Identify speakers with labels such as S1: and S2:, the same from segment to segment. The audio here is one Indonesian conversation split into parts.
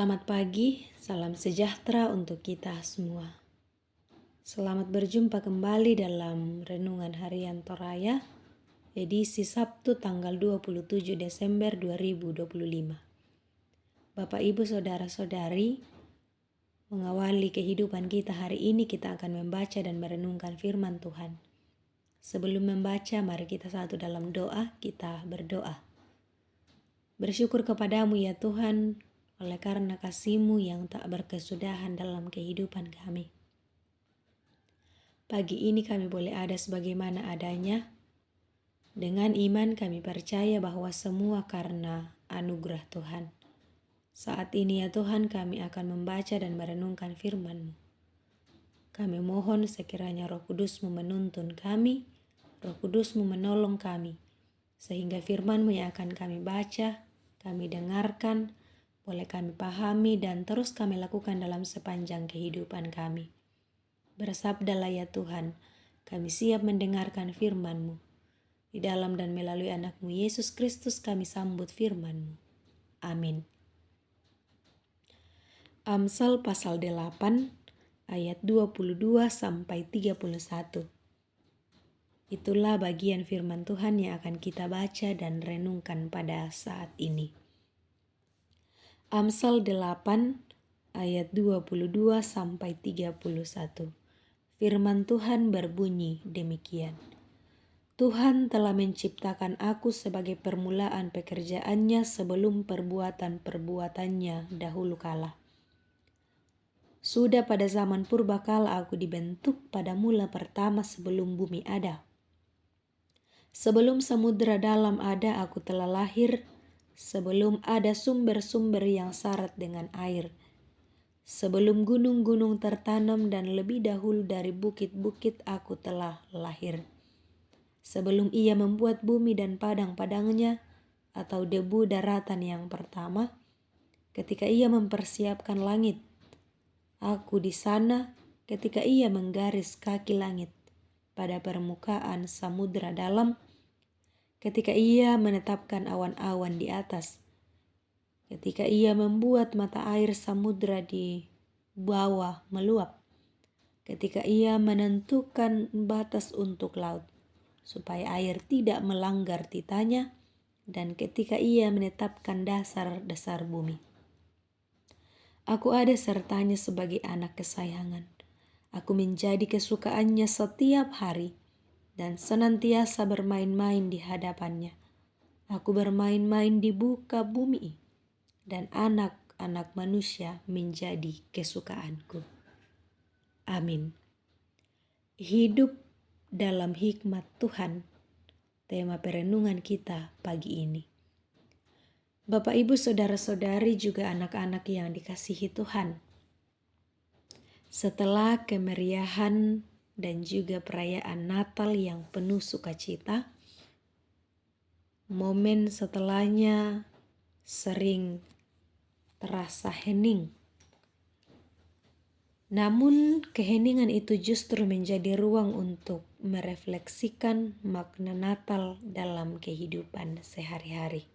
S1: Selamat pagi, salam sejahtera untuk kita semua. Selamat berjumpa kembali dalam Renungan Harian Toraya, edisi Sabtu tanggal 27 Desember 2025. Bapak, Ibu, Saudara-saudari, mengawali kehidupan kita hari ini kita akan membaca dan merenungkan firman Tuhan. Sebelum membaca, mari kita satu dalam doa, kita berdoa. Bersyukur kepadamu ya Tuhan, oleh karena kasih-Mu yang tak berkesudahan dalam kehidupan kami. Pagi ini kami boleh ada sebagaimana adanya. Dengan iman kami percaya bahwa semua karena anugerah Tuhan. Saat ini ya Tuhan, kami akan membaca dan merenungkan firman-Mu. Kami mohon sekiranya Roh Kudus-Mu menuntun kami, Roh Kudus-Mu menolong kami, sehingga firman-Mu yang akan kami baca, kami dengarkan, boleh kami pahami dan terus kami lakukan dalam sepanjang kehidupan kami. Bersabdalah ya Tuhan, kami siap mendengarkan firman-Mu. Di dalam dan melalui anak-Mu Yesus Kristus kami sambut firman-Mu. Amin. Amsal pasal 8 ayat 22 sampai 31. Itulah bagian firman Tuhan yang akan kita baca dan renungkan pada saat ini. Amsal 8 ayat 22 sampai 31. Firman Tuhan berbunyi demikian. Tuhan telah menciptakan aku sebagai permulaan pekerjaannya sebelum perbuatan-perbuatannya dahulu kala. Sudah pada zaman purbakala aku dibentuk pada mula pertama sebelum bumi ada. Sebelum samudera dalam ada aku telah lahir, sebelum ada sumber-sumber yang syarat dengan air. Sebelum gunung-gunung tertanam dan lebih dahulu dari bukit-bukit aku telah lahir. Sebelum ia membuat bumi dan padang-padangnya atau debu daratan yang pertama, ketika ia mempersiapkan langit. Aku di sana ketika ia menggaris kaki langit pada permukaan samudera dalam, ketika ia menetapkan awan-awan di atas. Ketika ia membuat mata air samudera di bawah meluap, ketika ia menentukan batas untuk laut, supaya air tidak melanggar titanya, dan ketika ia menetapkan dasar-dasar bumi. Aku ada sertanya sebagai anak kesayangan. Aku menjadi kesukaannya setiap hari, dan senantiasa bermain-main di hadapannya. Aku bermain-main di buka bumi, dan anak-anak manusia menjadi kesukaanku. Amin. Hidup dalam hikmat Tuhan, tema perenungan kita pagi ini. Bapak, Ibu, Saudara-saudari, juga anak-anak yang dikasihi Tuhan. Setelah kemeriahan dan juga perayaan Natal yang penuh sukacita, momen setelahnya sering terasa hening. Namun keheningan itu justru menjadi ruang untuk merefleksikan makna Natal dalam kehidupan sehari-hari.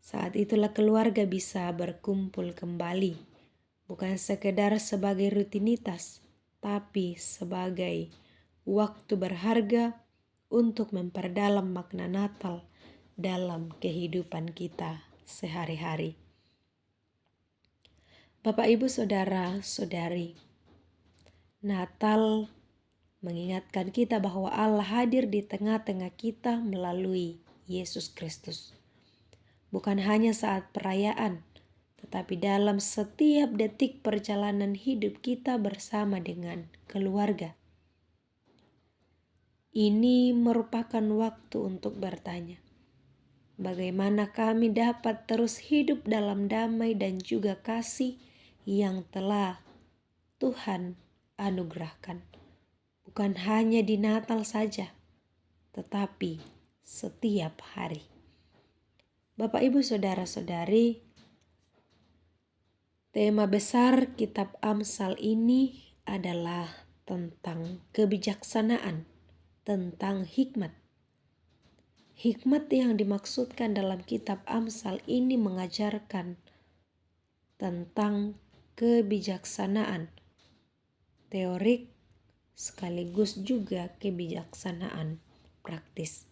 S1: Saat itulah keluarga bisa berkumpul kembali, bukan sekedar sebagai rutinitas, tapi sebagai waktu berharga untuk memperdalam makna Natal dalam kehidupan kita sehari-hari. Bapak, Ibu, Saudara-saudari, Natal mengingatkan kita bahwa Allah hadir di tengah-tengah kita melalui Yesus Kristus. Bukan hanya saat perayaan, tetapi dalam setiap detik perjalanan hidup kita bersama dengan keluarga. Ini merupakan waktu untuk bertanya, bagaimana kami dapat terus hidup dalam damai dan juga kasih yang telah Tuhan anugerahkan. Bukan hanya di Natal saja, tetapi setiap hari. Bapak, Ibu, Saudara-saudari, tema besar kitab Amsal ini adalah tentang kebijaksanaan, tentang hikmat. Hikmat yang dimaksudkan dalam kitab Amsal ini mengajarkan tentang kebijaksanaan teorik sekaligus juga kebijaksanaan praktis.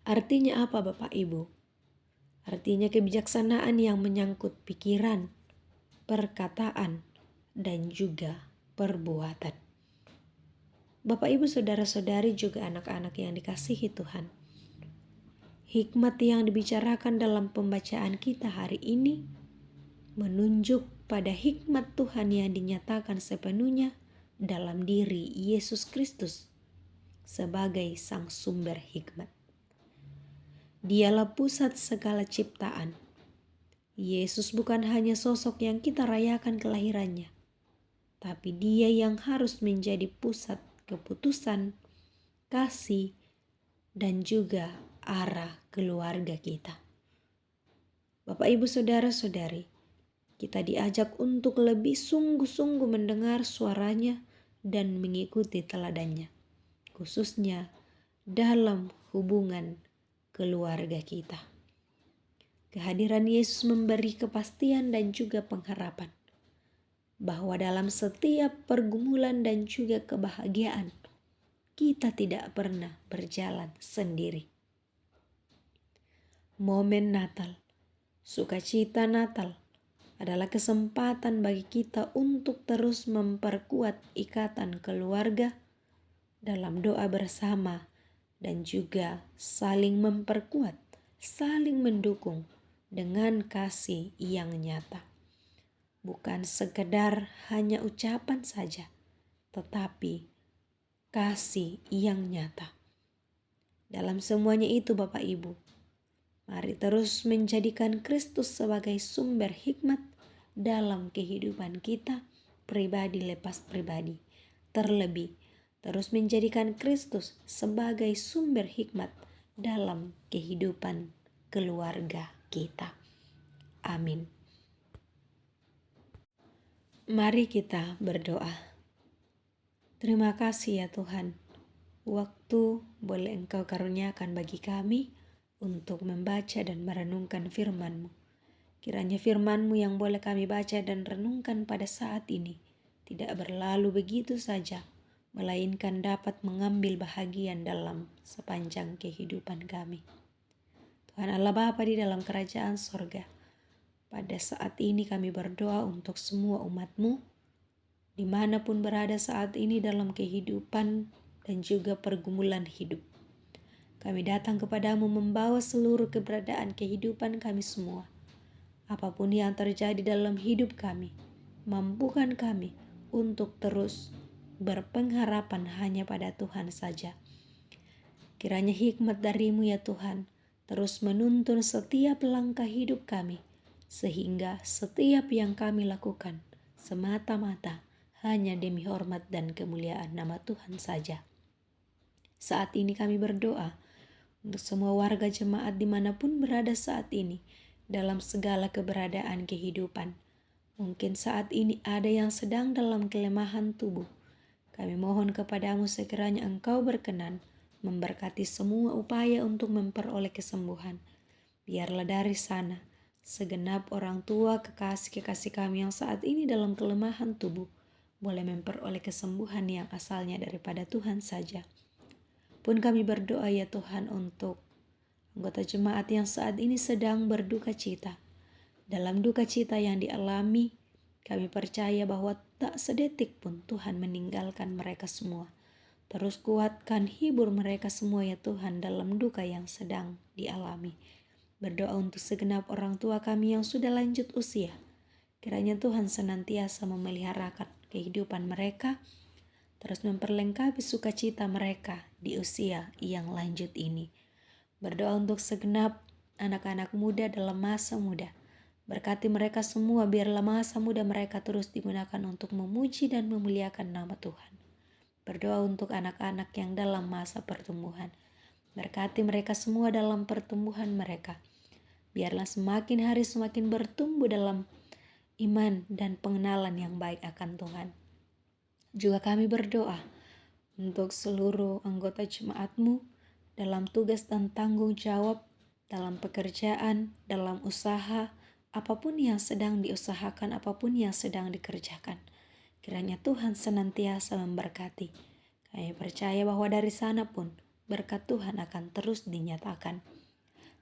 S1: Artinya apa Bapak Ibu? Artinya kebijaksanaan yang menyangkut pikiran, perkataan, dan juga perbuatan. Bapak Ibu saudara-saudari juga anak-anak yang dikasihi Tuhan. Hikmat yang dibicarakan dalam pembacaan kita hari ini menunjuk pada hikmat Tuhan yang dinyatakan sepenuhnya dalam diri Yesus Kristus sebagai sang sumber hikmat. Dialah pusat segala ciptaan. Yesus bukan hanya sosok yang kita rayakan kelahirannya, tapi Dia yang harus menjadi pusat keputusan, kasih, dan juga arah keluarga kita. Bapak, Ibu, saudara-saudari, kita diajak untuk lebih sungguh-sungguh mendengar suaranya dan mengikuti teladannya, khususnya dalam hubungan keluarga kita. Kehadiran Yesus memberi kepastian dan juga pengharapan bahwa dalam setiap pergumulan dan juga kebahagiaan, kita tidak pernah berjalan sendiri. Momen Natal, sukacita Natal adalah kesempatan bagi kita untuk terus memperkuat ikatan keluarga dalam doa bersama dan juga saling memperkuat, saling mendukung dengan kasih yang nyata. Bukan sekedar hanya ucapan saja, tetapi kasih yang nyata. Dalam semuanya itu Bapak Ibu, mari terus menjadikan Kristus sebagai sumber hikmat dalam kehidupan kita pribadi lepas pribadi. Terlebih, terus menjadikan Kristus sebagai sumber hikmat dalam kehidupan keluarga kita. Amin. Mari kita berdoa. Terima kasih ya Tuhan, waktu boleh Engkau karuniakan bagi kami untuk membaca dan merenungkan firman-Mu. Kiranya firman-Mu yang boleh kami baca dan renungkan pada saat ini tidak berlalu begitu saja, melainkan dapat mengambil bahagian dalam sepanjang kehidupan kami. Tuhan Allah Bapa di dalam kerajaan sorga, pada saat ini kami berdoa untuk semua umat-Mu, dimanapun berada saat ini dalam kehidupan dan juga pergumulan hidup. Kami datang kepadamu membawa seluruh keberadaan kehidupan kami semua. Apapun yang terjadi dalam hidup kami, mampukan kami untuk terus berpengharapan hanya pada Tuhan saja. Kiranya hikmat dari-Mu ya Tuhan, terus menuntun setiap langkah hidup kami, sehingga setiap yang kami lakukan semata-mata hanya demi hormat dan kemuliaan nama Tuhan saja. Saat ini kami berdoa untuk semua warga jemaat dimanapun berada saat ini, dalam segala keberadaan kehidupan. Mungkin saat ini ada yang sedang dalam kelemahan tubuh. Kami mohon kepadamu sekiranya Engkau berkenan memberkati semua upaya untuk memperoleh kesembuhan. Biarlah dari sana segenap orang tua kekasih-kekasih kami yang saat ini dalam kelemahan tubuh boleh memperoleh kesembuhan yang asalnya daripada Tuhan saja. Pun kami berdoa ya Tuhan untuk anggota jemaat yang saat ini sedang berduka cita. Dalam duka cita yang dialami, kami percaya bahwa tak sedetik pun Tuhan meninggalkan mereka semua. Terus kuatkan, hibur mereka semua ya Tuhan dalam duka yang sedang dialami. Berdoa untuk segenap orang tua kami yang sudah lanjut usia. Kiranya Tuhan senantiasa memeliharakan kehidupan mereka, terus memperlengkapi sukacita mereka di usia yang lanjut ini. Berdoa untuk segenap anak-anak muda dalam masa muda. Berkati mereka semua, biarlah masa muda mereka terus digunakan untuk memuji dan memuliakan nama Tuhan. Berdoa untuk anak-anak yang dalam masa pertumbuhan. Berkati mereka semua dalam pertumbuhan mereka. Biarlah semakin hari semakin bertumbuh dalam iman dan pengenalan yang baik akan Tuhan. Juga kami berdoa untuk seluruh anggota jemaat-Mu dalam tugas dan tanggung jawab, dalam pekerjaan, dalam usaha, apapun yang sedang diusahakan, apapun yang sedang dikerjakan. Kiranya Tuhan senantiasa memberkati. Kami percaya bahwa dari sana pun berkat Tuhan akan terus dinyatakan.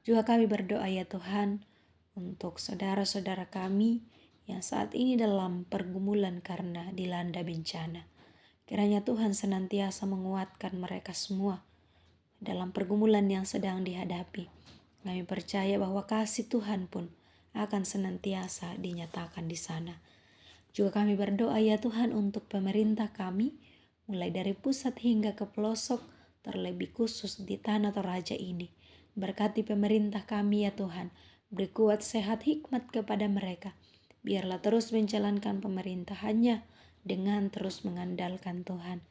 S1: Juga kami berdoa ya Tuhan untuk saudara-saudara kami yang saat ini dalam pergumulan karena dilanda bencana. Kiranya Tuhan senantiasa menguatkan mereka semua dalam pergumulan yang sedang dihadapi. Kami percaya bahwa kasih Tuhan pun akan senantiasa dinyatakan di sana. Juga kami berdoa ya Tuhan untuk pemerintah kami, mulai dari pusat hingga ke pelosok, terlebih khusus di Tanah Toraja ini. Berkati pemerintah kami ya Tuhan, beri kuat sehat hikmat kepada mereka. Biarlah terus menjalankan pemerintahannya dengan terus mengandalkan Tuhan.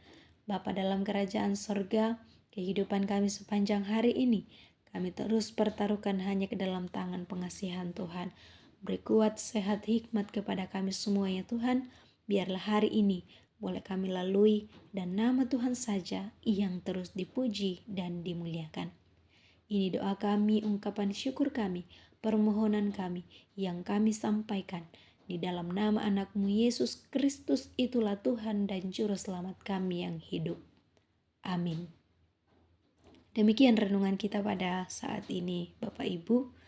S1: Bapa dalam kerajaan sorga, kehidupan kami sepanjang hari ini, kami terus pertaruhkan hanya ke dalam tangan pengasihan Tuhan. Beri kuat, sehat, hikmat kepada kami semua ya Tuhan. Biarlah hari ini boleh kami lalui dan nama Tuhan saja yang terus dipuji dan dimuliakan. Ini doa kami, ungkapan syukur kami, permohonan kami yang kami sampaikan. Di dalam nama anak-Mu Yesus Kristus, itulah Tuhan dan Juru Selamat kami yang hidup. Amin. Demikian renungan kita pada saat ini, Bapak Ibu.